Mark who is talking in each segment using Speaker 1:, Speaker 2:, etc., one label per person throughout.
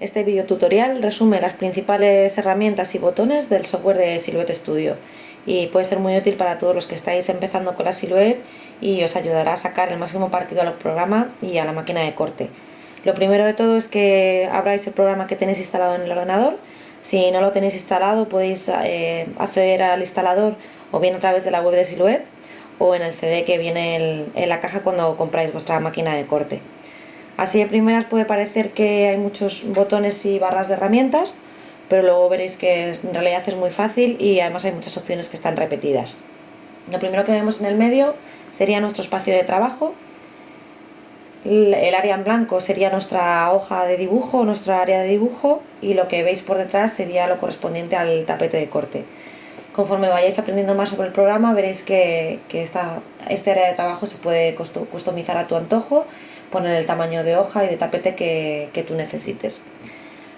Speaker 1: Este video tutorial resume las principales herramientas y botones del software de Silhouette Studio y puede ser muy útil para todos los que estáis empezando con la Silhouette y os ayudará a sacar el máximo partido al programa y a la máquina de corte. Lo primero de todo es que abráis el programa que tenéis instalado en el ordenador. Si no lo tenéis instalado, podéis acceder al instalador o bien a través de la web de Silhouette o en el CD que viene en la caja cuando compráis vuestra máquina de corte. Así de primeras puede parecer que hay muchos botones y barras de herramientas, pero luego veréis que en realidad es muy fácil y además hay muchas opciones que están repetidas. Lo primero que vemos en el medio sería nuestro espacio de trabajo. El área en blanco sería nuestra hoja de dibujo, nuestra área de dibujo, y lo que veis por detrás sería lo correspondiente al tapete de corte. Conforme vayáis aprendiendo más sobre el programa veréis que este área de trabajo se puede customizar a tu antojo, poner el tamaño de hoja y de tapete que tú necesites.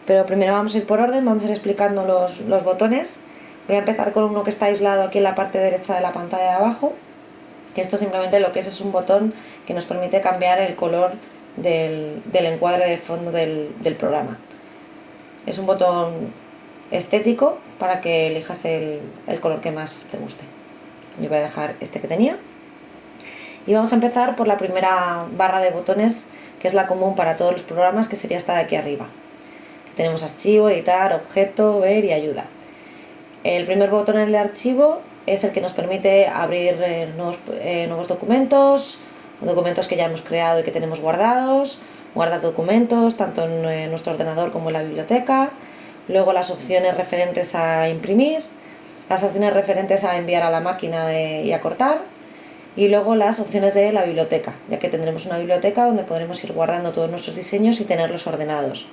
Speaker 1: Pero primero vamos a ir por orden, vamos a ir explicando los botones. Voy a empezar con uno que está aislado aquí en la parte derecha de la pantalla de abajo, que esto simplemente lo que es un botón que nos permite cambiar el color del encuadre de fondo del programa. Es un botón estético para que elijas el color que más te guste. Yo voy a dejar este que tenía. Y vamos a empezar por la primera barra de botones, que es la común para todos los programas, que sería esta de aquí arriba. Tenemos archivo, editar, objeto, ver y ayuda. El primer botón, el de archivo, es el que nos permite abrir nuevos documentos que ya hemos creado y que tenemos guardados, guardar documentos tanto en nuestro ordenador como en la biblioteca. Luego las opciones referentes a imprimir, las opciones referentes a enviar a la máquina y a cortar, y luego las opciones de la biblioteca, ya que tendremos una biblioteca donde podremos ir guardando todos nuestros diseños y tenerlos ordenados.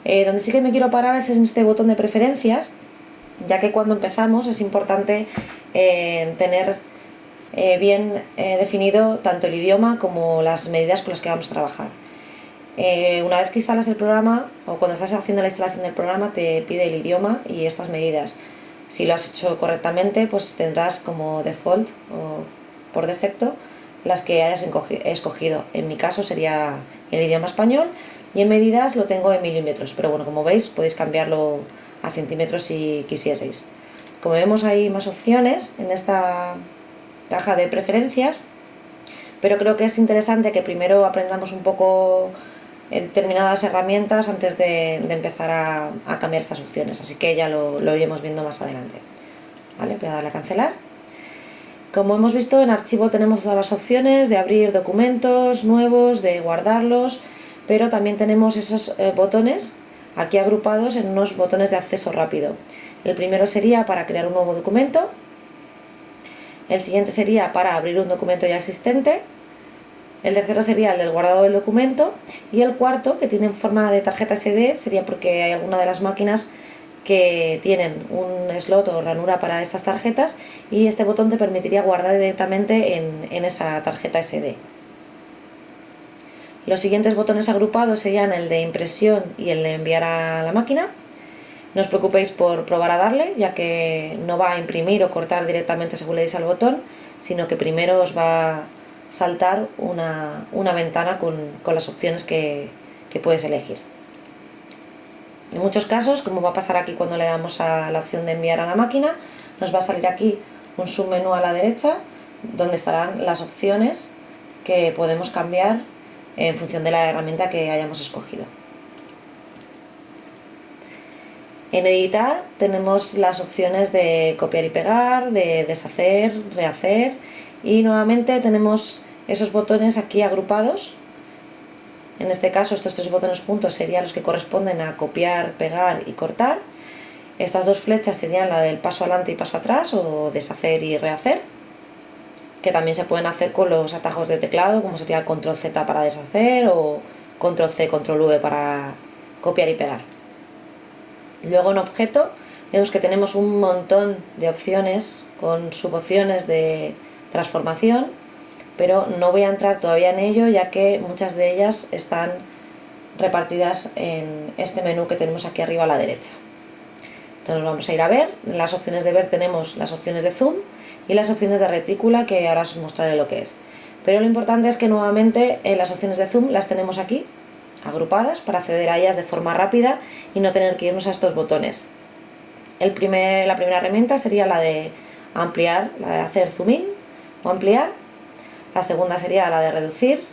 Speaker 1: Donde sí que me quiero parar es en este botón de preferencias, ya que cuando empezamos es importante tener bien definido tanto el idioma como las medidas con las que vamos a trabajar. Una vez que instalas el programa o cuando estás haciendo la instalación del programa te pide el idioma y estas medidas. Si lo has hecho correctamente, pues tendrás como default o por defecto las que hayas escogido. En mi caso sería el idioma español y en medidas lo tengo en milímetros, pero bueno, como veis podéis cambiarlo a centímetros si quisieseis. Como vemos hay más opciones en esta caja de preferencias, pero creo que es interesante que primero aprendamos un poco determinadas herramientas antes de empezar a cambiar estas opciones, así que ya lo iremos viendo más adelante. Vale, voy a darle a cancelar. Como hemos visto, en archivo tenemos todas las opciones de abrir documentos nuevos, de guardarlos, pero también tenemos esos botones aquí agrupados en unos botones de acceso rápido. El primero sería para crear un nuevo documento, el siguiente sería para abrir un documento ya existente, el tercero sería el del guardado del documento y el cuarto, que tiene forma de tarjeta SD, sería porque hay alguna de las máquinas que tienen un slot o ranura para estas tarjetas y este botón te permitiría guardar directamente en esa tarjeta SD. Los siguientes botones agrupados serían el de impresión y el de enviar a la máquina. No os preocupéis por probar a darle, ya que no va a imprimir o cortar directamente según le deis al botón, sino que primero os va a saltar una ventana con las opciones que puedes elegir. En muchos casos, como va a pasar aquí cuando le damos a la opción de enviar a la máquina, nos va a salir aquí un submenú a la derecha donde estarán las opciones que podemos cambiar en función de la herramienta que hayamos escogido. En editar tenemos las opciones de copiar y pegar, de deshacer, rehacer y nuevamente tenemos esos botones aquí agrupados. En este caso estos tres botones juntos serían los que corresponden a copiar, pegar y cortar. Estas dos flechas serían la del paso adelante y paso atrás o deshacer y rehacer, que también se pueden hacer con los atajos de teclado, como sería el control Z para deshacer o control C, control V para copiar y pegar. Luego en objeto vemos que tenemos un montón de opciones con subopciones de transformación, pero no voy a entrar todavía en ello ya que muchas de ellas están repartidas en este menú que tenemos aquí arriba a la derecha. Entonces vamos a ir a ver. En las opciones de ver tenemos las opciones de zoom y las opciones de retícula, que ahora os mostraré lo que es. Pero lo importante es que nuevamente las opciones de zoom las tenemos aquí agrupadas para acceder a ellas de forma rápida y no tener que irnos a estos botones. La primera herramienta sería la de ampliar, la de hacer zoom in o ampliar. La segunda sería la de reducir.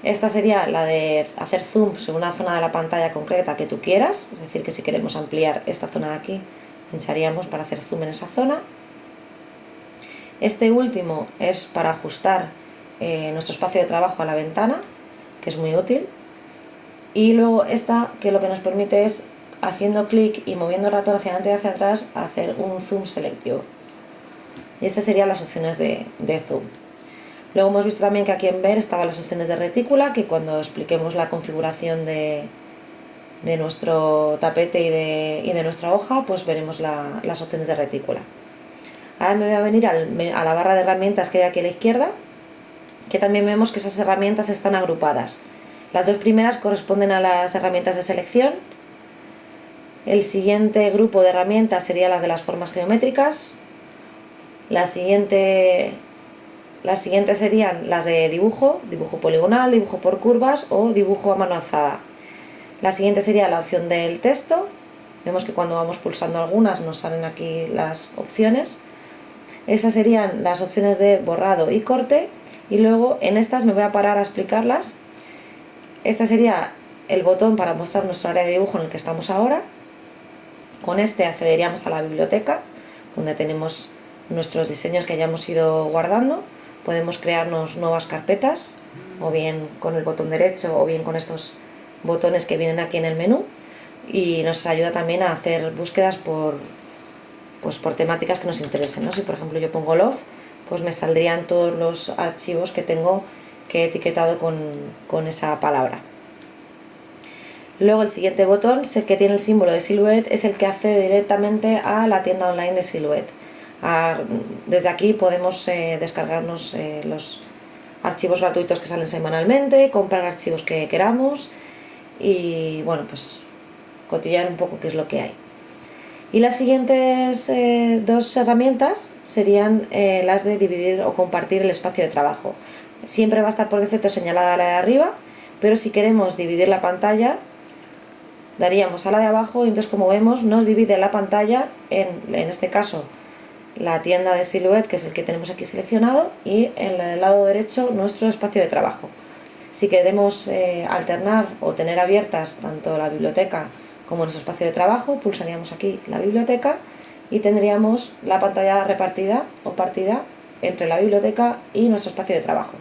Speaker 1: Esta sería la de hacer zoom sobre una zona de la pantalla concreta que tú quieras, es decir, que si queremos ampliar esta zona de aquí, pincharíamos para hacer zoom en esa zona. Este último es para ajustar nuestro espacio de trabajo a la ventana, que es muy útil. Y luego esta, que lo que nos permite es, haciendo clic y moviendo el ratón hacia adelante y hacia atrás, hacer un zoom selectivo. Y estas serían las opciones de zoom. Luego hemos visto también que aquí en ver estaban las opciones de retícula, que cuando expliquemos la configuración de nuestro tapete y de nuestra hoja, pues veremos las opciones de retícula. Ahora me voy a venir a la barra de herramientas que hay aquí a la izquierda, que también vemos que esas herramientas están agrupadas. Las dos primeras corresponden a las herramientas de selección. El siguiente grupo de herramientas serían las de las formas geométricas. Las siguientes serían las de dibujo poligonal, dibujo por curvas o dibujo a mano alzada. La siguiente sería la opción del texto. Vemos que cuando vamos pulsando algunas nos salen aquí las opciones. Estas serían las opciones de borrado y corte, y luego en estas me voy a parar a explicarlas. Este sería el botón para mostrar nuestro área de dibujo en el que estamos ahora. Con este accederíamos a la biblioteca, donde tenemos nuestros diseños que hayamos ido guardando. Podemos crearnos nuevas carpetas, o bien con el botón derecho o bien con estos botones que vienen aquí en el menú, y nos ayuda también a hacer búsquedas por temáticas que nos interesen, ¿no? Si por ejemplo yo pongo love, pues me saldrían todos los archivos que tengo que he etiquetado con esa palabra. Luego el siguiente botón, que tiene el símbolo de Silhouette, es el que accede directamente a la tienda online de Silhouette. Desde aquí podemos descargarnos los archivos gratuitos que salen semanalmente, comprar archivos que queramos y bueno, pues cotillear un poco qué es lo que hay. Y las siguientes dos herramientas serían las de dividir o compartir el espacio de trabajo. Siempre va a estar por defecto señalada la de arriba, pero si queremos dividir la pantalla, daríamos a la de abajo y entonces, como vemos, nos divide la pantalla en este caso la tienda de Silhouette, que es el que tenemos aquí seleccionado, y en el lado derecho nuestro espacio de trabajo. Si queremos alternar o tener abiertas tanto la biblioteca como nuestro espacio de trabajo, pulsaríamos aquí la biblioteca y tendríamos la pantalla repartida o partida entre la biblioteca y nuestro espacio de trabajo.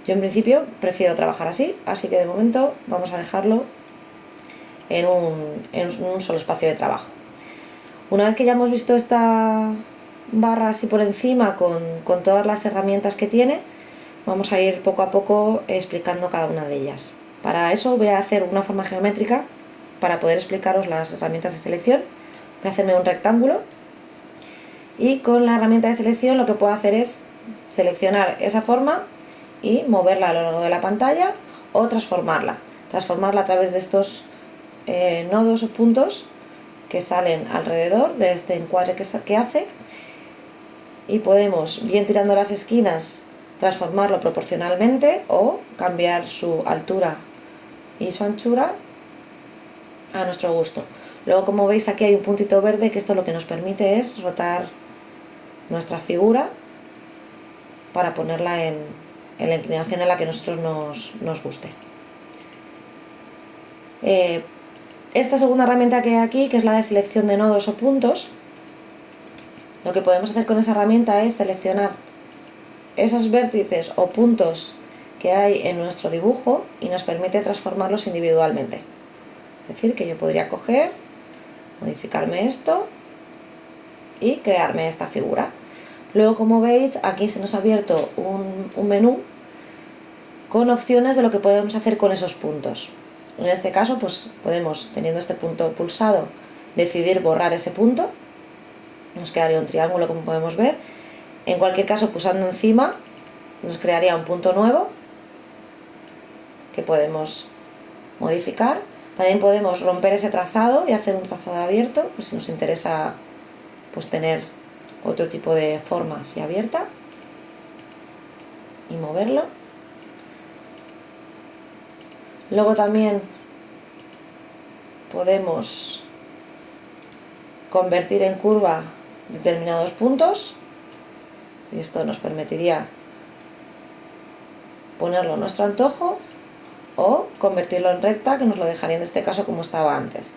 Speaker 1: Yo en principio prefiero trabajar así que de momento vamos a dejarlo en un solo espacio de trabajo. Una vez que ya hemos visto esta barra así por encima con todas las herramientas que tiene, vamos a ir poco a poco explicando cada una de ellas. Para eso voy a hacer una forma geométrica para poder explicaros las herramientas de selección. Voy a hacerme un rectángulo y con la herramienta de selección lo que puedo hacer es seleccionar esa forma y moverla a lo largo de la pantalla o transformarla a través de estos nodos o puntos que salen alrededor de este encuadre que hace, y podemos, bien tirando las esquinas, transformarlo proporcionalmente o cambiar su altura y su anchura a nuestro gusto. Luego, como veis, aquí hay un puntito verde, que esto lo que nos permite es rotar nuestra figura para ponerla en la inclinación en la que a nosotros nos guste. Esta segunda herramienta que hay aquí, que es la de selección de nodos o puntos, lo que podemos hacer con esa herramienta es seleccionar esos vértices o puntos que hay en nuestro dibujo y nos permite transformarlos individualmente. Es decir, que yo podría coger, modificarme esto y crearme esta figura. Luego, como veis, aquí se nos ha abierto un menú con opciones de lo que podemos hacer con esos puntos. En este caso, pues podemos, teniendo este punto pulsado, decidir borrar ese punto. Nos crearía un triángulo, como podemos ver. En cualquier caso, pulsando encima, nos crearía un punto nuevo que podemos modificar. También podemos romper ese trazado y hacer un trazado abierto, pues si nos interesa pues tener otro tipo de forma así abierta, y moverlo. Luego también podemos convertir en curva determinados puntos y esto nos permitiría ponerlo a nuestro antojo o convertirlo en recta, que nos lo dejaría en este caso como estaba antes.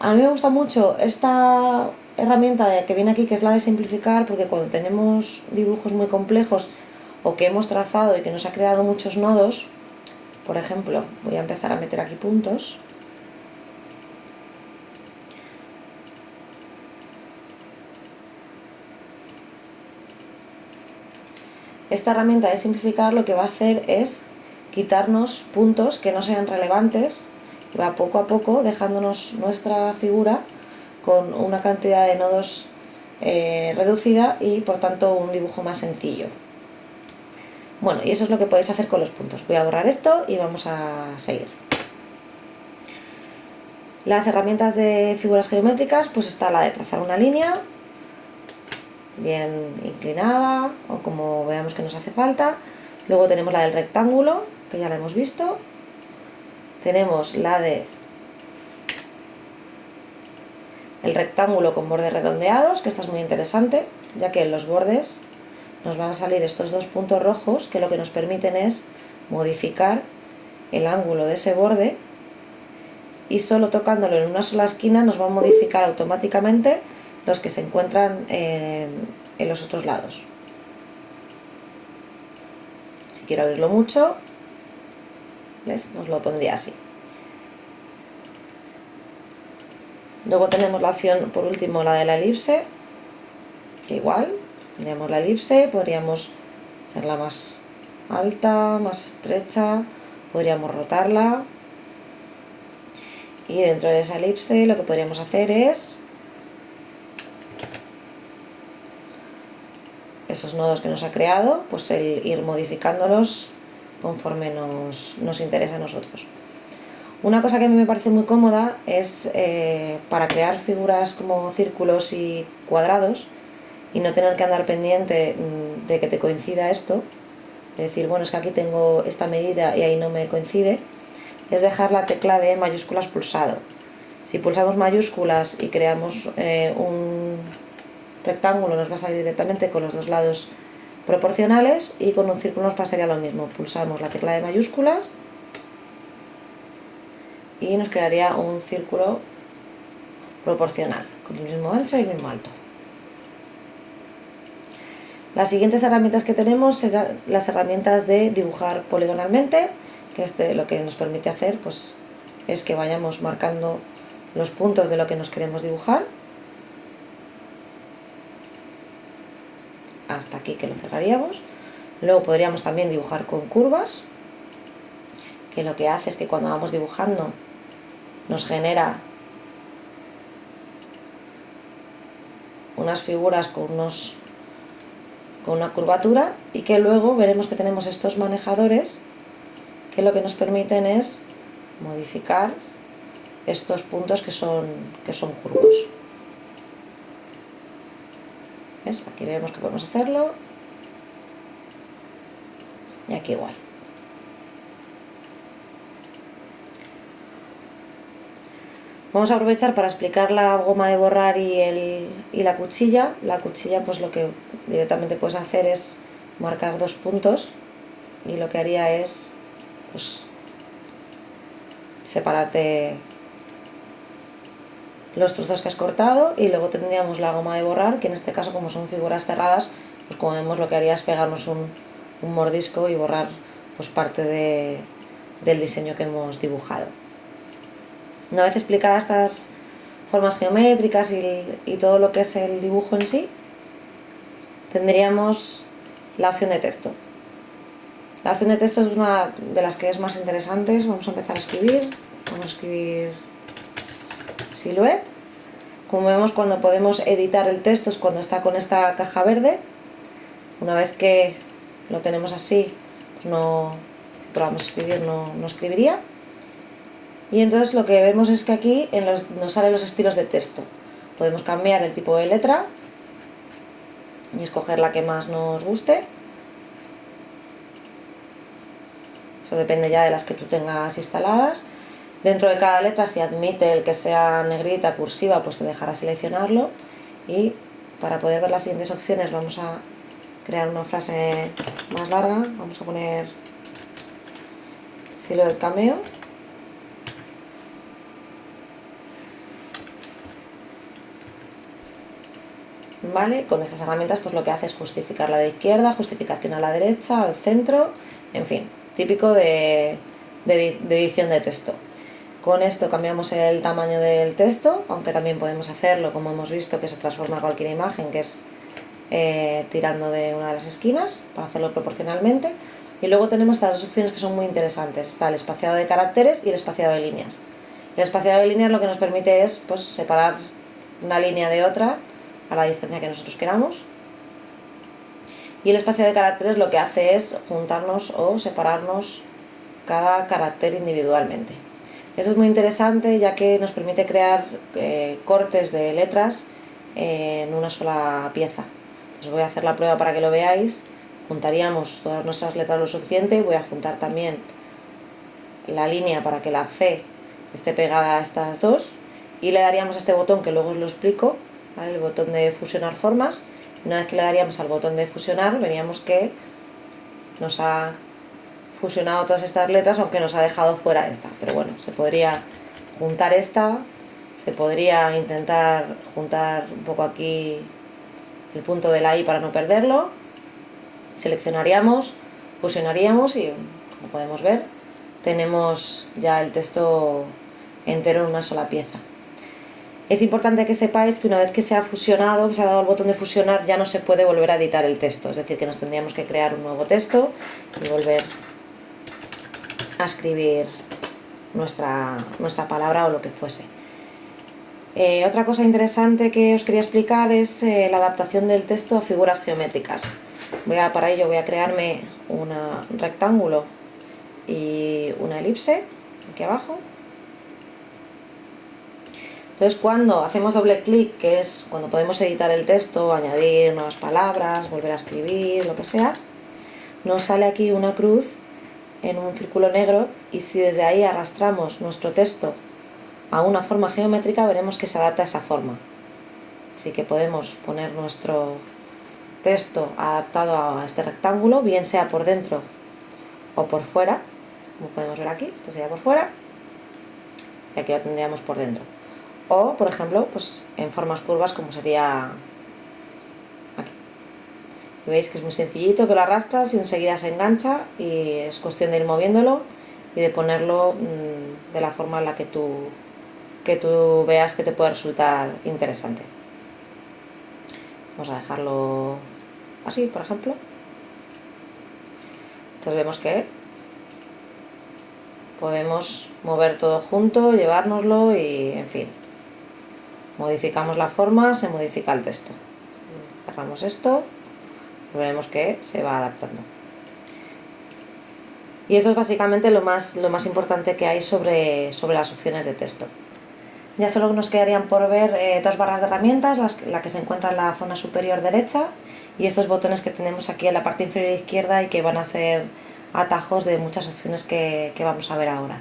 Speaker 1: A mí me gusta mucho esta herramienta que viene aquí, que es la de simplificar, porque cuando tenemos dibujos muy complejos o que hemos trazado y que nos ha creado muchos nodos, por ejemplo, voy a empezar a meter aquí puntos. Esta herramienta de simplificar lo que va a hacer es quitarnos puntos que no sean relevantes y va poco a poco dejándonos nuestra figura con una cantidad de nodos reducida y por tanto un dibujo más sencillo. Bueno, y eso es lo que podéis hacer con los puntos. Voy a borrar esto y vamos a seguir. Las herramientas de figuras geométricas, pues está la de trazar una línea bien inclinada o como veamos que nos hace falta. Luego tenemos la del rectángulo, que ya la hemos visto. Tenemos la de el rectángulo con bordes redondeados, que esta es muy interesante, ya que en los bordes nos van a salir estos dos puntos rojos que lo que nos permiten es modificar el ángulo de ese borde y solo tocándolo en una sola esquina nos va a modificar automáticamente los que se encuentran en los otros lados. Si quiero abrirlo mucho, ¿ves? Os lo pondría así. Luego tenemos la opción, por último, la de la elipse, que igual, tendríamos la elipse, podríamos hacerla más alta, más estrecha, podríamos rotarla y dentro de esa elipse lo que podríamos hacer es esos nodos que nos ha creado, pues el ir modificándolos conforme nos interesa a nosotros. Una cosa que a mí me parece muy cómoda es para crear figuras como círculos y cuadrados y no tener que andar pendiente de que te coincida esto, de decir, bueno, es que aquí tengo esta medida y ahí no me coincide, es dejar la tecla de mayúsculas pulsado. Si pulsamos mayúsculas y creamos un rectángulo, nos va a salir directamente con los dos lados proporcionales y con un círculo nos pasaría lo mismo. Pulsamos la tecla de mayúsculas y nos crearía un círculo proporcional, con el mismo ancho y el mismo alto. Las siguientes herramientas que tenemos serán las herramientas de dibujar poligonalmente, que lo que nos permite hacer pues, es que vayamos marcando los puntos de lo que nos queremos dibujar. Hasta aquí, que lo cerraríamos. Luego podríamos también dibujar con curvas, que lo que hace es que cuando vamos dibujando nos genera unas figuras con una curvatura y que luego veremos que tenemos estos manejadores que lo que nos permiten es modificar estos puntos que son curvos. ¿Ves? Aquí vemos que podemos hacerlo y aquí igual. Vamos a aprovechar para explicar la goma de borrar y la cuchilla. La cuchilla, pues lo que directamente puedes hacer es marcar dos puntos y lo que haría es pues separarte los trozos que has cortado y luego tendríamos la goma de borrar, que en este caso como son figuras cerradas, pues como vemos lo que haría es pegarnos un mordisco y borrar pues parte del diseño que hemos dibujado. Una vez explicadas estas formas geométricas y todo lo que es el dibujo en sí, tendríamos la opción de texto. La opción de texto es una de las que es más interesantes. Vamos a empezar a escribir. Vamos a escribir Silhouette. Como vemos, cuando podemos editar el texto es cuando está con esta caja verde. Una vez que lo tenemos así, pues no, si probamos a escribir no escribiría. Y entonces lo que vemos es que aquí nos salen los estilos de texto. Podemos cambiar el tipo de letra y escoger la que más nos guste. Eso depende ya de las que tú tengas instaladas. Dentro de cada letra, si admite el que sea negrita, cursiva, pues te dejará seleccionarlo. Y para poder ver las siguientes opciones vamos a crear una frase más larga. Vamos a poner Silhouette Cameo. Vale, con estas herramientas pues lo que hace es justificar a la izquierda, justificación a la derecha, al centro, en fin, típico de edición de texto. Con esto cambiamos el tamaño del texto, aunque también podemos hacerlo, como hemos visto, que se transforma cualquier imagen, que es tirando de una de las esquinas, para hacerlo proporcionalmente. Y luego tenemos estas dos opciones que son muy interesantes. Está el espaciado de caracteres y el espaciado de líneas. El espaciado de líneas lo que nos permite es pues, separar una línea de otra a la distancia que nosotros queramos. Y el espaciado de caracteres lo que hace es juntarnos o separarnos cada carácter individualmente. Eso es muy interesante ya que nos permite crear cortes de letras en una sola pieza. Os voy a hacer la prueba para que lo veáis. Juntaríamos todas nuestras letras lo suficiente. Voy a juntar también la línea para que la C esté pegada a estas dos. Y le daríamos a este botón que luego os lo explico, ¿vale? El botón de fusionar formas. Una vez que le daríamos al botón de fusionar, veríamos que nos ha fusionado todas estas letras, aunque nos ha dejado fuera esta. Pero bueno, se podría juntar esta, se podría intentar juntar un poco aquí el punto de la I para no perderlo. Seleccionaríamos, fusionaríamos y, como podemos ver, tenemos ya el texto entero en una sola pieza. Es importante que sepáis que una vez que se ha fusionado, que se ha dado el botón de fusionar, ya no se puede volver a editar el texto. Es decir, que nos tendríamos que crear un nuevo texto y volver a escribir nuestra palabra o lo que fuese. Otra cosa interesante que os quería explicar es la adaptación del texto a figuras geométricas. Para ello voy a crearme un rectángulo y una elipse aquí abajo. Entonces, cuando hacemos doble clic, que es cuando podemos editar el texto, añadir nuevas palabras, volver a escribir, lo que sea, nos sale aquí una cruz en un círculo negro, y si desde ahí arrastramos nuestro texto a una forma geométrica, veremos que se adapta a esa forma. Así que podemos poner nuestro texto adaptado a este rectángulo, bien sea por dentro o por fuera, como podemos ver aquí. Esto sería por fuera y aquí lo tendríamos por dentro. O, por ejemplo, pues en formas curvas, como sería aquí. Y veis que es muy sencillito, que lo arrastras y enseguida se engancha, y es cuestión de ir moviéndolo y de ponerlo de la forma en la que tú veas que te puede resultar interesante. Vamos a dejarlo así, por ejemplo. Entonces vemos que podemos mover todo junto, llevárnoslo y, en fin, modificamos la forma, se modifica el texto. Cerramos esto, veremos que se va adaptando. Y esto es básicamente lo más importante que hay sobre las opciones de texto. Ya solo nos quedarían por ver dos barras de herramientas, la que se encuentra en la zona superior derecha y estos botones que tenemos aquí en la parte inferior izquierda y que van a ser atajos de muchas opciones que vamos a ver ahora.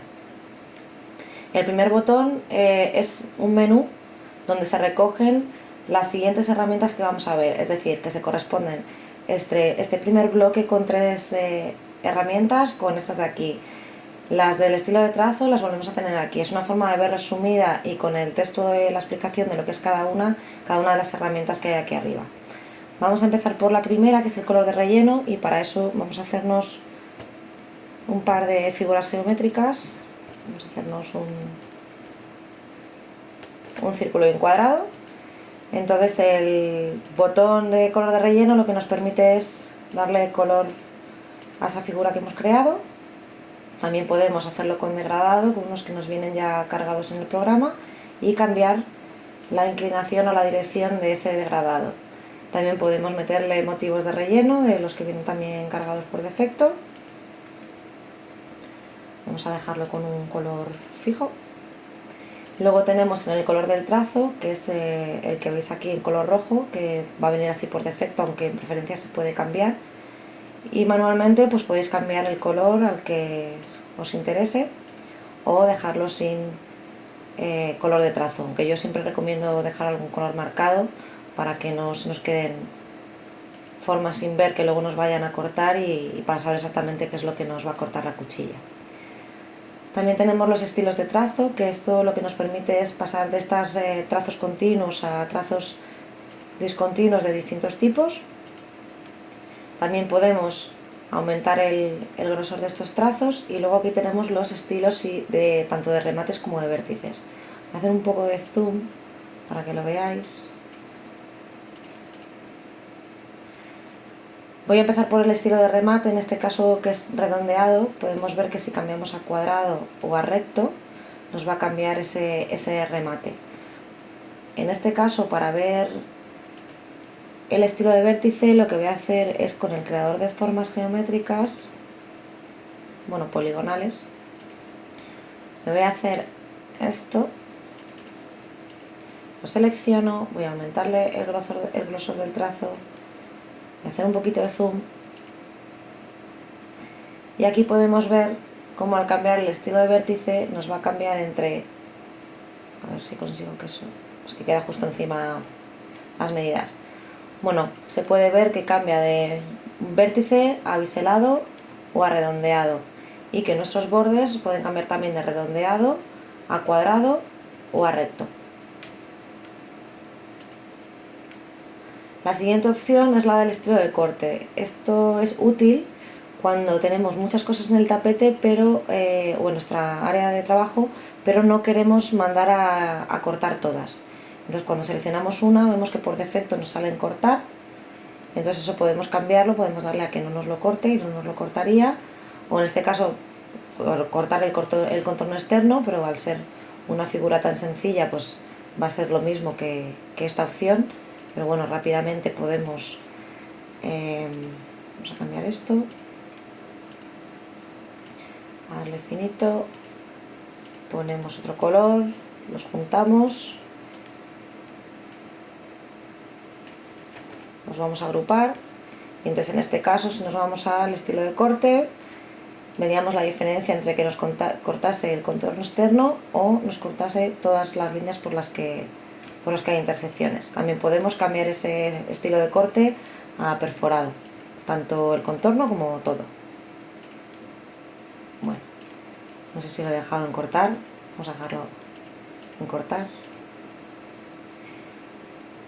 Speaker 1: El primer botón es un menú donde se recogen las siguientes herramientas que vamos a ver, es decir, que se corresponden este primer bloque con tres herramientas con estas de aquí. Las del estilo de trazo las volvemos a tener aquí. Es una forma de ver resumida y con el texto de la explicación de lo que es cada una de las herramientas que hay aquí arriba. Vamos a empezar por la primera, que es el color de relleno, y para eso vamos a hacernos un par de figuras geométricas. Vamos a hacernos un círculo y un cuadrado. Entonces el botón de color de relleno lo que nos permite es darle color a esa figura que hemos creado. También podemos hacerlo con degradado, con unos que nos vienen ya cargados en el programa, y cambiar la inclinación o la dirección de ese degradado. También podemos meterle motivos de relleno, los que vienen también cargados por defecto. Vamos a dejarlo con un color fijo. Luego tenemos en el color del trazo, que es el que veis aquí en color rojo, que va a venir así por defecto, aunque en preferencia se puede cambiar. y manualmente pues podéis cambiar el color al que os interese o dejarlo sin color de trazo, aunque yo siempre recomiendo dejar algún color marcado para que no se nos queden formas sin ver que luego nos vayan a cortar y para saber exactamente qué es lo que nos va a cortar la cuchilla. También tenemos los estilos de trazo, que esto lo que nos permite es pasar de estos trazos continuos a trazos discontinuos de distintos tipos. También podemos aumentar el grosor de estos trazos y luego aquí tenemos los estilos tanto de remates como de vértices. Voy a hacer un poco de zoom para que lo veáis. Voy a empezar por el estilo de remate, en este caso que es redondeado. Podemos ver que si cambiamos a cuadrado o a recto nos va a cambiar ese remate. En este caso, para ver el estilo de vértice, lo que voy a hacer es con el creador de formas geométricas, bueno, poligonales, me voy a hacer esto, lo selecciono, voy a aumentarle el grosor del trazo, voy a hacer un poquito de zoom y aquí podemos ver cómo al cambiar el estilo de vértice nos va a cambiar entre, a ver si consigo que eso, es que queda justo encima las medidas. Bueno, se puede ver que cambia de vértice a biselado o a redondeado y que nuestros bordes pueden cambiar también de redondeado a cuadrado o a recto. La siguiente opción es la del estilo de corte. Esto es útil cuando tenemos muchas cosas en el tapete o en nuestra área de trabajo, pero no queremos mandar a cortar todas. Entonces cuando seleccionamos una vemos que por defecto nos sale en cortar, entonces eso podemos cambiarlo, podemos darle a que no nos lo corte y no nos lo cortaría, o en este caso cortar el contorno externo, pero al ser una figura tan sencilla pues va a ser lo mismo que esta opción, pero bueno, rápidamente podemos, vamos a cambiar esto, a darle finito, ponemos otro color, los juntamos, los vamos a agrupar y entonces en este caso si nos vamos al estilo de corte veríamos la diferencia entre que nos cortase el contorno externo o nos cortase todas las líneas por las que hay intersecciones. También podemos cambiar ese estilo de corte a perforado, tanto el contorno como todo. Bueno, no sé si lo he dejado en cortar, vamos a dejarlo en cortar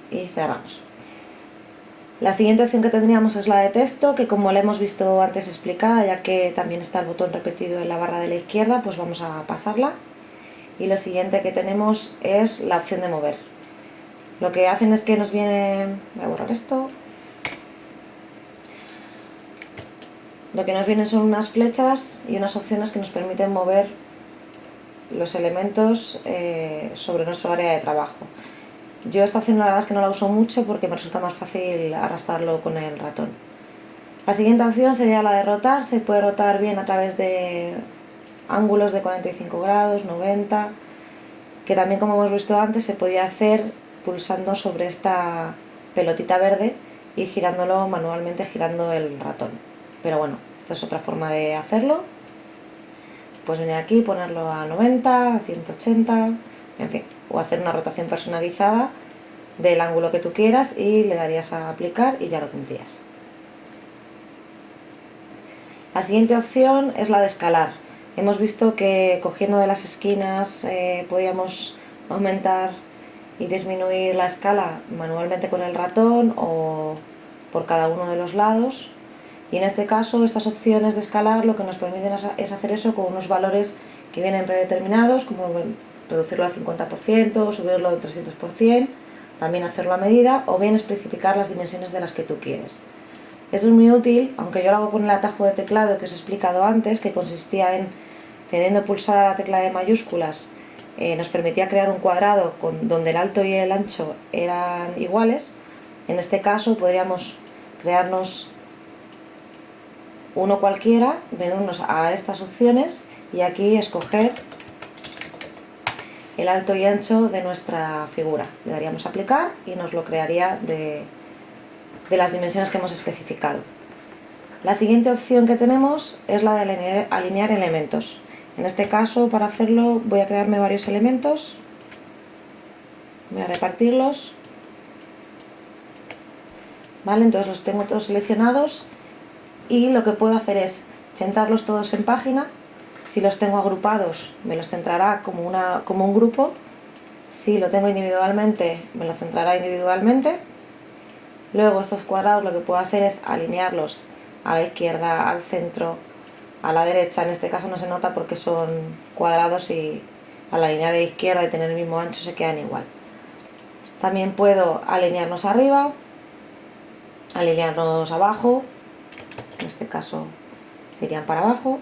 Speaker 1: y cerramos. La siguiente opción que tendríamos es la de texto, que como la hemos visto antes explicada, ya que también está el botón repetido en la barra de la izquierda, pues vamos a pasarla. Y lo siguiente que tenemos es la opción de mover. Lo que hacen es que nos viene, voy a borrar esto, lo que nos vienen son unas flechas y unas opciones que nos permiten mover los elementos sobre nuestro área de trabajo. Yo esta opción la verdad es que no la uso mucho porque me resulta más fácil arrastrarlo con el ratón. La siguiente opción sería la de rotar. Se puede rotar bien a través de ángulos de 45 grados, 90, que también, como hemos visto antes, se podía hacer pulsando sobre esta pelotita verde y girándolo manualmente, girando el ratón. Pero bueno, esta es otra forma de hacerlo. Pues venir aquí, ponerlo a 90, a 180, en fin, o hacer una rotación personalizada del ángulo que tú quieras y le darías a aplicar y ya lo tendrías. La siguiente opción es la de escalar. Hemos visto que cogiendo de las esquinas podíamos aumentar y disminuir la escala manualmente con el ratón o por cada uno de los lados, y en este caso estas opciones de escalar lo que nos permiten es hacer eso con unos valores que vienen predeterminados, como reducirlo al 50%, subirlo al 300%, también hacerlo a medida o bien especificar las dimensiones de las que tú quieres. Esto es muy útil, aunque yo lo hago con el atajo de teclado que os he explicado antes, que consistía en, teniendo pulsada la tecla de mayúsculas, nos permitía crear un cuadrado donde el alto y el ancho eran iguales. En este caso podríamos crearnos uno cualquiera, venirnos a estas opciones y aquí escoger el alto y ancho de nuestra figura. Le daríamos a aplicar y nos lo crearía de las dimensiones que hemos especificado. La siguiente opción que tenemos es la de alinear elementos. En este caso, para hacerlo, voy a crearme varios elementos, voy a repartirlos, ¿vale? Entonces los tengo todos seleccionados y lo que puedo hacer es centrarlos todos en página. Si los tengo agrupados, me los centrará como un grupo. Si lo tengo individualmente, me lo centrará individualmente. Luego estos cuadrados lo que puedo hacer es alinearlos a la izquierda, al centro, a la derecha. En este caso no se nota porque son cuadrados y al alinear a la izquierda y tener el mismo ancho se quedan igual. También puedo alinearnos arriba, alinearnos abajo, en este caso serían para abajo.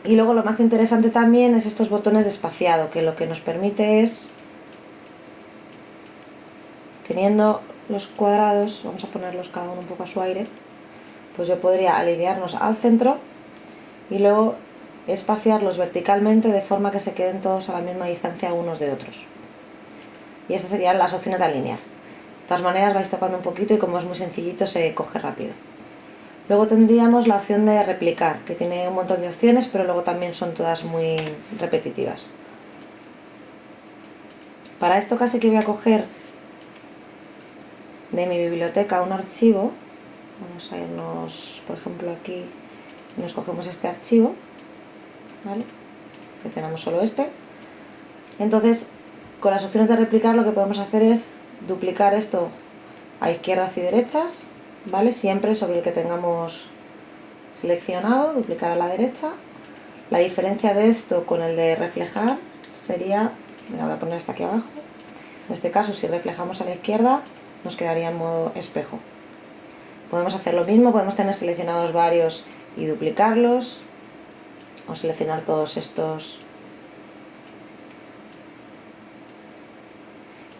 Speaker 1: Y luego lo más interesante también es estos botones de espaciado, que lo que nos permite es, teniendo los cuadrados, vamos a ponerlos cada uno un poco a su aire, pues yo podría alinearnos al centro y luego espaciarlos verticalmente de forma que se queden todos a la misma distancia unos de otros. Y estas serían las opciones de alinear. De todas maneras vais tocando un poquito y como es muy sencillito se coge rápido. Luego tendríamos la opción de replicar, que tiene un montón de opciones, pero luego también son todas muy repetitivas. Para esto casi que voy a coger de mi biblioteca un archivo. Vamos a irnos, por ejemplo, aquí, nos cogemos este archivo, ¿vale? Seleccionamos solo este. Entonces, con las opciones de replicar lo que podemos hacer es duplicar esto a izquierdas y derechas, ¿vale? Siempre sobre el que tengamos seleccionado, duplicar a la derecha. La diferencia de esto con el de reflejar sería, mira, voy a poner esta aquí abajo. En este caso, si reflejamos a la izquierda, nos quedaría en modo espejo. Podemos hacer lo mismo, podemos tener seleccionados varios y duplicarlos, o seleccionar todos estos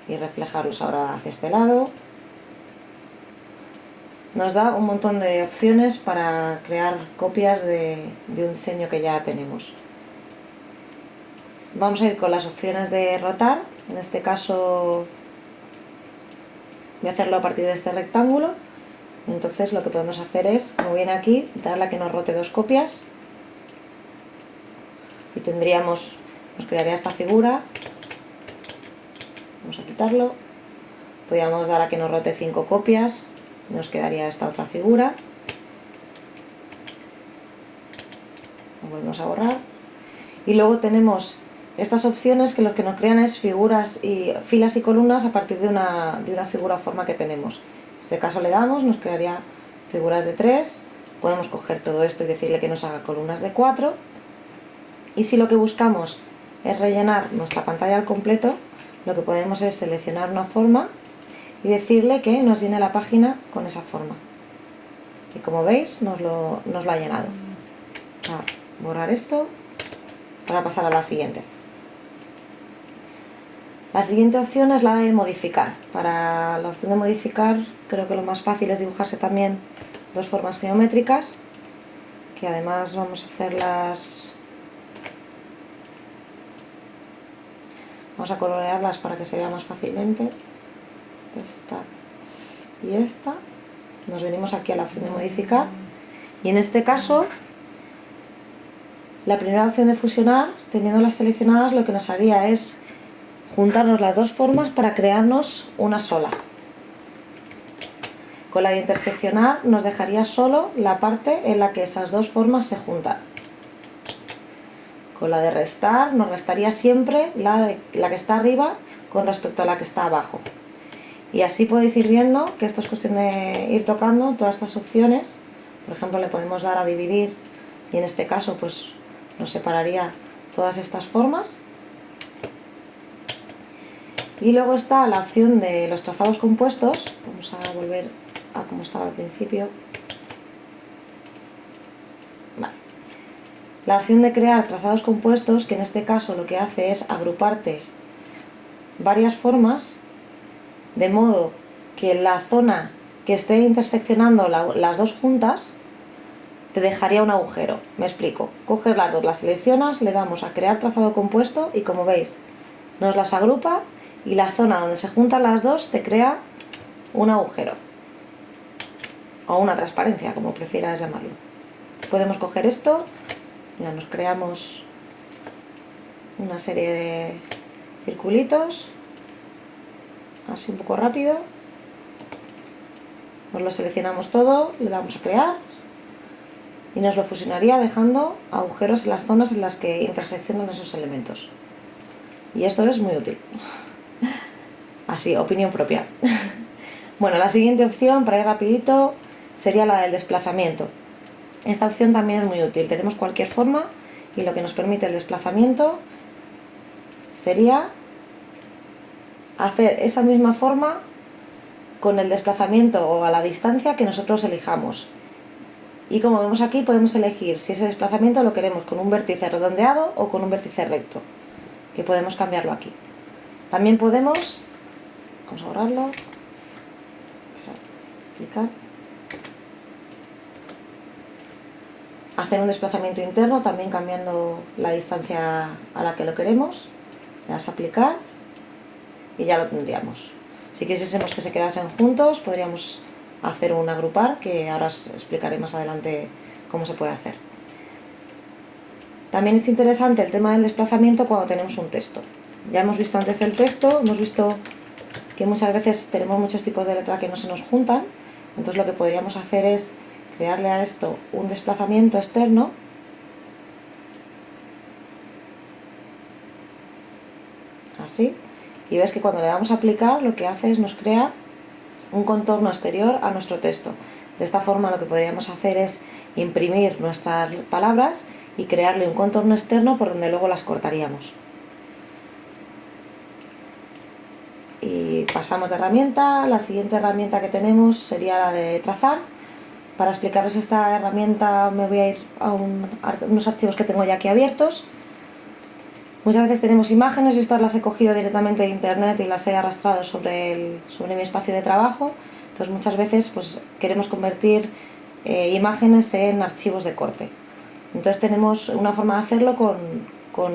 Speaker 1: y reflejarlos ahora hacia este lado. Nos da un montón de opciones para crear copias de un diseño que ya tenemos. Vamos a ir con las opciones de rotar. En este caso voy a hacerlo a partir de este rectángulo. Entonces lo que podemos hacer es, como viene aquí, darle a que nos rote dos copias y tendríamos, nos crearía esta figura. Vamos a quitarlo. Podríamos dar a que nos rote 5 copias, nos quedaría esta otra figura. Lo volvemos a borrar. Y luego tenemos estas opciones que lo que nos crean es figuras y filas y columnas a partir de una figura o forma que tenemos. En este caso le damos, nos crearía figuras de 3. Podemos coger todo esto y decirle que nos haga columnas de 4. Y si lo que buscamos es rellenar nuestra pantalla al completo, lo que podemos es seleccionar una forma y decirle que nos llene la página con esa forma. Y como veis, nos lo ha llenado. Voy a borrar esto para pasar a la siguiente. La siguiente opción es la de modificar. Para la opción de modificar, creo que lo más fácil es dibujarse también dos formas geométricas, que además vamos a hacerlas, vamos a colorearlas para que se vea más fácilmente. Esta y esta. Nos venimos aquí a la opción de modificar y en este caso la primera opción de fusionar, teniéndolas seleccionadas, lo que nos haría es juntarnos las dos formas para crearnos una sola. Con la de interseccionar nos dejaría solo la parte en la que esas dos formas se juntan. Con la de restar nos restaría siempre la que está arriba con respecto a la que está abajo. Y así podéis ir viendo que esto es cuestión de ir tocando todas estas opciones. Por ejemplo, le podemos dar a dividir y en este caso pues nos separaría todas estas formas. Y luego está la opción de los trazados compuestos. Vamos a volver a como estaba al principio. Vale. La opción de crear trazados compuestos, que en este caso lo que hace es agruparte varias formas, de modo que la zona que esté interseccionando las dos juntas te dejaría un agujero. Me explico. Coges las dos, las seleccionas, le damos a crear trazado compuesto y como veis nos las agrupa y la zona donde se juntan las dos te crea un agujero. o una transparencia, como prefieras llamarlo. Podemos coger esto, ya nos creamos una serie de circulitos, así un poco rápido, nos lo seleccionamos todo, le damos a crear y nos lo fusionaría dejando agujeros en las zonas en las que interseccionan esos elementos. Y esto es muy útil. Así, opinión propia. Bueno, la siguiente opción, para ir rapidito, sería la del desplazamiento. Esta opción también es muy útil. Tenemos cualquier forma y lo que nos permite el desplazamiento sería hacer esa misma forma con el desplazamiento o a la distancia que nosotros elijamos. Y como vemos aquí, podemos elegir si ese desplazamiento lo queremos con un vértice redondeado o con un vértice recto, que podemos cambiarlo aquí. También podemos, vamos a borrarlo, clicar, hacer un desplazamiento interno también cambiando la distancia a la que lo queremos. Le das a aplicar y ya lo tendríamos. Si quisiésemos que se quedasen juntos, podríamos hacer un agrupar, que ahora os explicaré más adelante cómo se puede hacer. También es interesante el tema del desplazamiento cuando tenemos un texto. Ya hemos visto antes el texto, hemos visto que muchas veces tenemos muchos tipos de letra que no se nos juntan, entonces lo que podríamos hacer es crearle a esto un desplazamiento externo, así, y ves que cuando le damos a aplicar lo que hace es nos crea un contorno exterior a nuestro texto. De esta forma lo que podríamos hacer es imprimir nuestras palabras y crearle un contorno externo por donde luego las cortaríamos. Y pasamos de herramienta. La siguiente herramienta que tenemos sería la de trazar. Para explicaros esta herramienta me voy a ir a unos archivos que tengo ya aquí abiertos. Muchas veces tenemos imágenes y estas las he cogido directamente de internet y las he arrastrado sobre mi espacio de trabajo. Entonces muchas veces pues, queremos convertir imágenes en archivos de corte. Entonces tenemos una forma de hacerlo con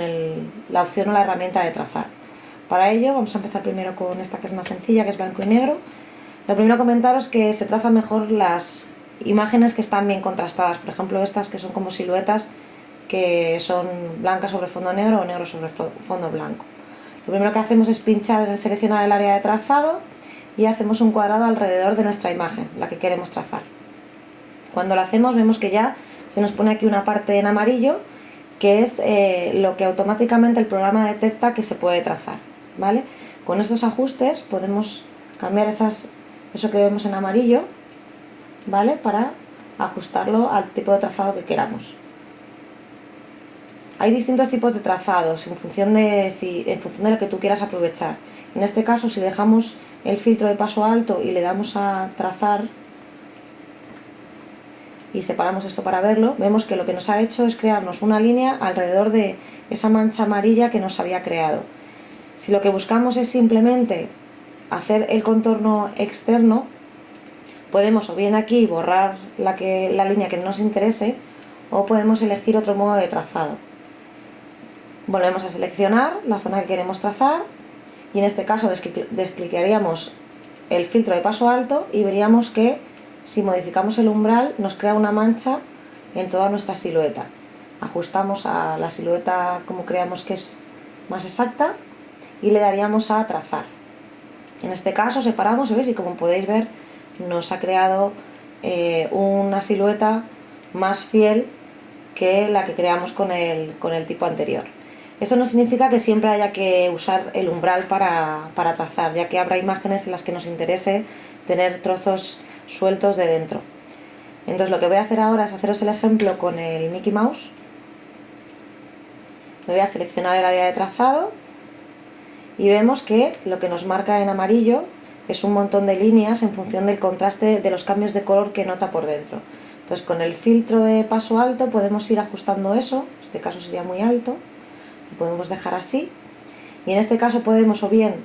Speaker 1: la opción o la herramienta de trazar. Para ello vamos a empezar primero con esta que es más sencilla, que es blanco y negro. Lo primero comentaros que se trazan mejor las imágenes que están bien contrastadas, por ejemplo estas que son como siluetas que son blancas sobre fondo negro o negro sobre fondo blanco. Lo primero que hacemos es pinchar en seleccionar el área de trazado y hacemos un cuadrado alrededor de nuestra imagen, la que queremos trazar. Cuando lo hacemos vemos que ya se nos pone aquí una parte en amarillo, que es lo que automáticamente el programa detecta que se puede trazar, ¿vale? Con estos ajustes podemos cambiar eso que vemos en amarillo, ¿vale? Para ajustarlo al tipo de trazado que queramos. Hay distintos tipos de trazados en función de lo que tú quieras aprovechar. En este caso, si dejamos el filtro de paso alto y le damos a trazar y separamos esto para verlo, vemos que lo que nos ha hecho es crearnos una línea alrededor de esa mancha amarilla que nos había creado. Si lo que buscamos es simplemente hacer el contorno externo, podemos o bien aquí borrar la línea que no nos interese, o podemos elegir otro modo de trazado. Volvemos a seleccionar la zona que queremos trazar y en este caso descliquearíamos el filtro de paso alto y veríamos que si modificamos el umbral nos crea una mancha en toda nuestra silueta. Ajustamos a la silueta como creamos que es más exacta y le daríamos a trazar. En este caso separamos, ¿veis? Y como podéis ver nos ha creado una silueta más fiel que la que creamos con el tipo anterior. Eso no significa que siempre haya que usar el umbral para trazar, ya que habrá imágenes en las que nos interese tener trozos sueltos de dentro. Entonces lo que voy a hacer ahora es haceros el ejemplo con el Mickey Mouse. Me voy a seleccionar el área de trazado y vemos que lo que nos marca en amarillo es un montón de líneas en función del contraste de los cambios de color que nota por dentro. Entonces con el filtro de paso alto podemos ir ajustando eso, en este caso sería muy alto, lo podemos dejar así, y en este caso podemos o bien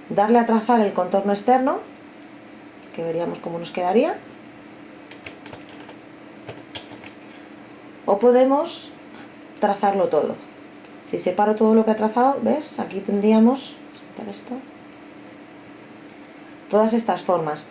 Speaker 1: darle a trazar el contorno externo, que veríamos cómo nos quedaría, o podemos trazarlo todo. Si separo todo lo que he trazado, ¿ves? Aquí tendríamos esto, todas estas formas.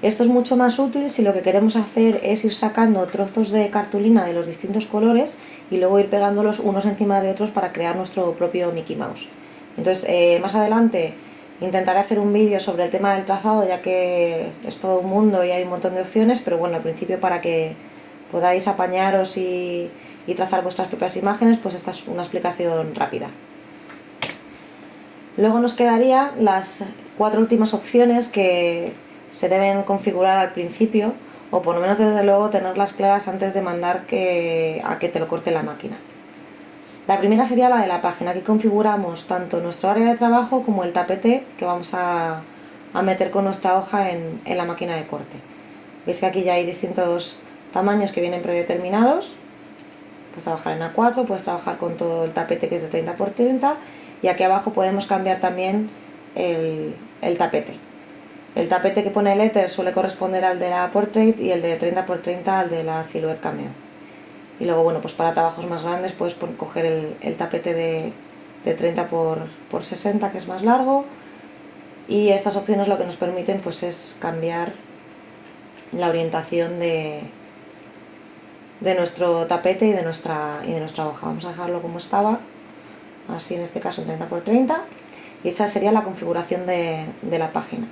Speaker 1: Esto es mucho más útil si lo que queremos hacer es ir sacando trozos de cartulina de los distintos colores y luego ir pegándolos unos encima de otros para crear nuestro propio Mickey Mouse. Entonces, más adelante intentaré hacer un vídeo sobre el tema del trazado, ya que es todo un mundo y hay un montón de opciones, pero bueno, al principio, para que podáis apañaros y trazar vuestras propias imágenes, pues esta es una explicación rápida. Luego nos quedarían las 4 últimas opciones que se deben configurar al principio, o por lo menos desde luego tenerlas claras antes de mandar a que te lo corte la máquina. La primera sería la de la página. Aquí configuramos tanto nuestro área de trabajo como el tapete que vamos a meter con nuestra hoja en la máquina de corte. Veis que aquí ya hay distintos tamaños que vienen predeterminados. Puedes trabajar en A4, puedes trabajar con todo el tapete, que es de 30 por 30, y aquí abajo podemos cambiar también el tapete. El tapete que pone Letter suele corresponder al de la Portrait y el de 30 por 30 al de la Silhouette Cameo. Y luego, bueno, pues para trabajos más grandes puedes coger el tapete de 30 por 60, que es más largo, y estas opciones lo que nos permiten pues es cambiar la orientación de nuestro tapete y de nuestra hoja. Vamos a dejarlo como estaba, así en este caso en 30 por 30, y esa sería la configuración de la página.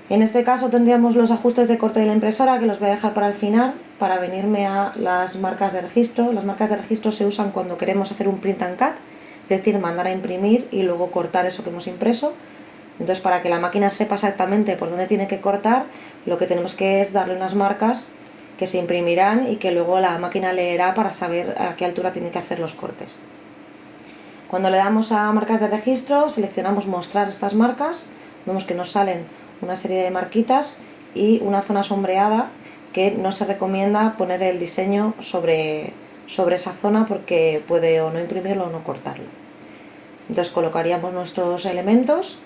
Speaker 1: En este caso tendríamos los ajustes de corte de la impresora, que los voy a dejar para el final, para venirme a las marcas de registro. Las marcas de registro se usan cuando queremos hacer un print and cut, es decir, mandar a imprimir y luego cortar eso que hemos impreso. Entonces, para que la máquina sepa exactamente por dónde tiene que cortar, lo que tenemos que es darle unas marcas que se imprimirán y que luego la máquina leerá para saber a qué altura tiene que hacer los cortes. Cuando le damos a marcas de registro, seleccionamos mostrar estas marcas, vemos que nos salen una serie de marquitas y una zona sombreada, que no se recomienda poner el diseño sobre esa zona porque puede o no imprimirlo o no cortarlo. Entonces colocaríamos nuestros elementos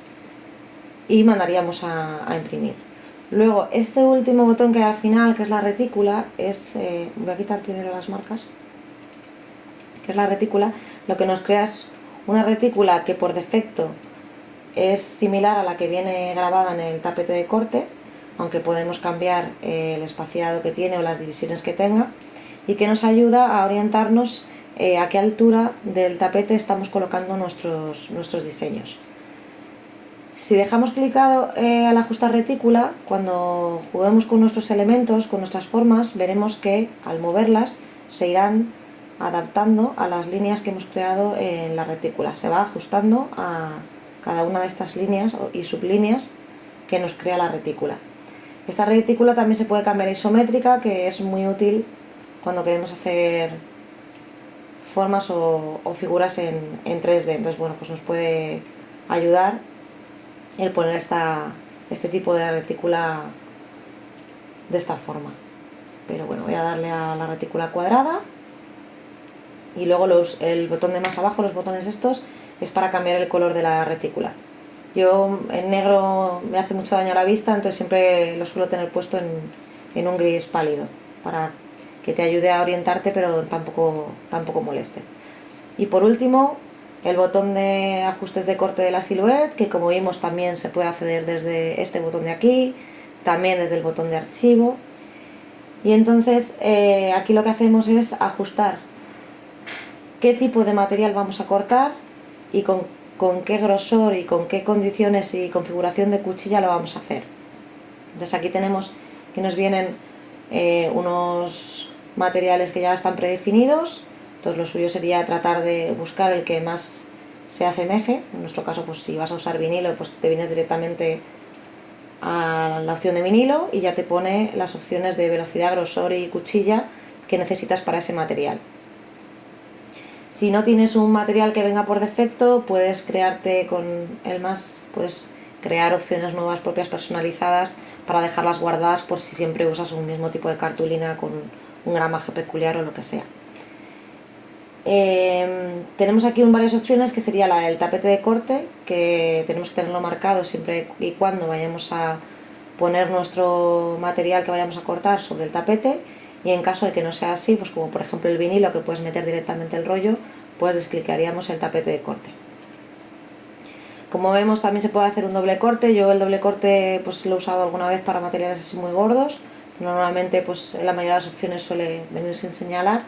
Speaker 1: y mandaríamos a imprimir. Luego, este último botón que hay al final, que es la retícula, voy a quitar primero las marcas, que es la retícula. Lo que nos crea es una retícula que por defecto es similar a la que viene grabada en el tapete de corte, aunque podemos cambiar el espaciado que tiene o las divisiones que tenga, y que nos ayuda a orientarnos a qué altura del tapete estamos colocando nuestros diseños. Si dejamos clicado al ajustar retícula, cuando juguemos con nuestros elementos, con nuestras formas, veremos que al moverlas se irán adaptando a las líneas que hemos creado en la retícula. Se va ajustando a cada una de estas líneas y sublíneas que nos crea la retícula. Esta retícula también se puede cambiar a isométrica, que es muy útil cuando queremos hacer formas o figuras en 3D. Entonces, bueno, pues nos puede ayudar el poner este tipo de retícula de esta forma. Pero bueno, voy a darle a la retícula cuadrada, y luego el botón de más abajo, los botones estos, es para cambiar el color de la retícula. Yo en negro me hace mucho daño a la vista, entonces siempre lo suelo tener puesto en un gris pálido, para que te ayude a orientarte pero tampoco moleste. Y por último, el botón de ajustes de corte de la Silhouette, que como vimos también se puede acceder desde este botón de aquí, también desde el botón de archivo. Y entonces aquí lo que hacemos es ajustar qué tipo de material vamos a cortar y con qué grosor y con qué condiciones y configuración de cuchilla lo vamos a hacer. Entonces aquí tenemos que nos vienen unos materiales que ya están predefinidos. Entonces lo suyo sería tratar de buscar el que más se asemeje. En nuestro caso, pues si vas a usar vinilo, pues te vienes directamente a la opción de vinilo y ya te pone las opciones de velocidad, grosor y cuchilla que necesitas para ese material. Si no tienes un material que venga por defecto, puedes crearte con el más, puedes crear opciones nuevas propias personalizadas para dejarlas guardadas por si siempre usas un mismo tipo de cartulina con un gramaje peculiar o lo que sea. Tenemos aquí varias opciones, que sería la del tapete de corte, que tenemos que tenerlo marcado siempre y cuando vayamos a poner nuestro material que vayamos a cortar sobre el tapete, y en caso de que no sea así, pues como por ejemplo el vinilo, que puedes meter directamente el rollo, pues desclicaríamos el tapete de corte. Como vemos, también se puede hacer un doble corte. Yo el doble corte pues lo he usado alguna vez para materiales así muy gordos. Normalmente pues en la mayoría de las opciones suele venir sin señalar.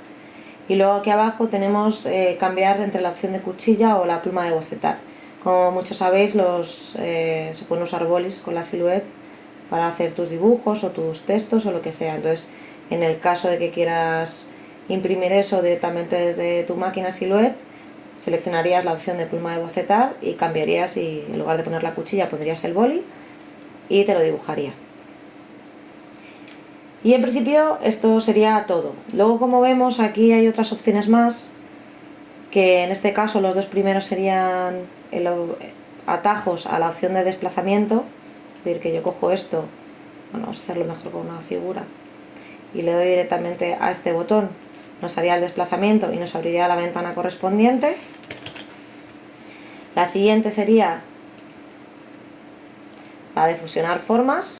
Speaker 1: Y luego aquí abajo tenemos cambiar entre la opción de cuchilla o la pluma de bocetar. Como muchos sabéis, se pueden usar bolis con la Silhouette para hacer tus dibujos o tus textos o lo que sea. Entonces, en el caso de que quieras imprimir eso directamente desde tu máquina Silhouette, seleccionarías la opción de pluma de bocetar y cambiarías, y en lugar de poner la cuchilla pondrías el boli y te lo dibujaría. Y en principio esto sería todo. Luego, como vemos, aquí hay otras opciones más, que en este caso los dos primeros serían atajos a la opción de desplazamiento. Es decir, que yo cojo esto, bueno, vamos a hacerlo mejor con una figura, y le doy directamente a este botón, nos haría el desplazamiento y nos abriría la ventana correspondiente. La siguiente sería la de fusionar formas.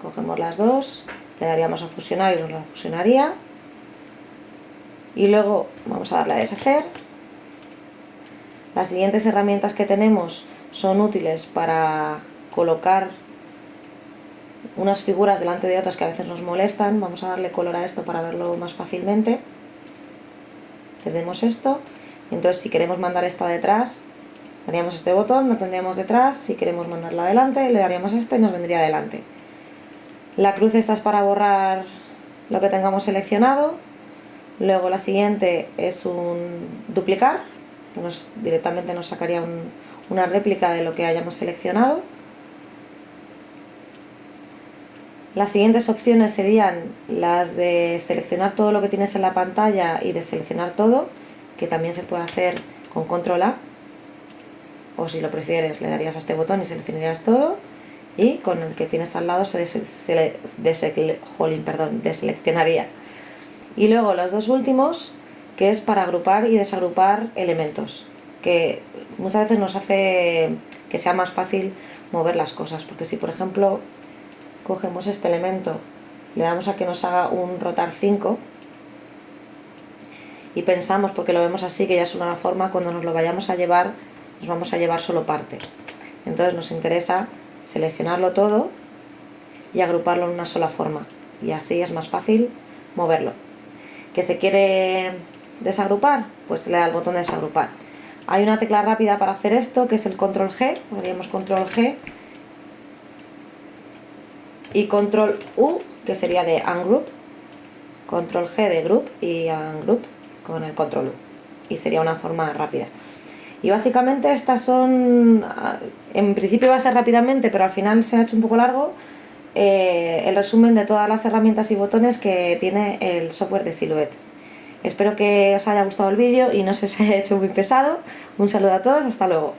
Speaker 1: Cogemos las dos, le daríamos a fusionar y nos la fusionaría. Y luego vamos a darle a deshacer. Las siguientes herramientas que tenemos son útiles para colocar unas figuras delante de otras que a veces nos molestan. Vamos a darle color a esto para verlo más fácilmente. Tenemos esto, entonces si queremos mandar esta detrás, daríamos este botón, la tendríamos detrás. Si queremos mandarla adelante, le daríamos este y nos vendría adelante. La cruz esta es para borrar lo que tengamos seleccionado. Luego la siguiente es un duplicar, que directamente nos sacaría una réplica de lo que hayamos seleccionado. Las siguientes opciones serían las de seleccionar todo lo que tienes en la pantalla y de seleccionar todo, que también se puede hacer con control A, o si lo prefieres le darías a este botón y seleccionarías todo, y con el que tienes al lado se deseleccionaría. Y luego los dos últimos, que es para agrupar y desagrupar elementos, que muchas veces nos hace que sea más fácil mover las cosas, porque si por ejemplo cogemos este elemento, le damos a que nos haga un rotar 5 y pensamos, porque lo vemos así, que ya es una forma, cuando nos lo vayamos a llevar, nos vamos a llevar solo parte. Entonces nos interesa seleccionarlo todo y agruparlo en una sola forma, y así es más fácil moverlo. ¿Que se quiere desagrupar? Pues le da el botón de desagrupar. Hay una tecla rápida para hacer esto, que es el control G. Haríamos control G y control U, que sería de ungroup. Control G de group y ungroup con el control U, y sería una forma rápida. Y básicamente estas son, en principio va a ser rápidamente, pero al final se ha hecho un poco largo, el resumen de todas las herramientas y botones que tiene el software de Silhouette. Espero que os haya gustado el vídeo y no se os haya hecho muy pesado. Un saludo a todos, hasta luego.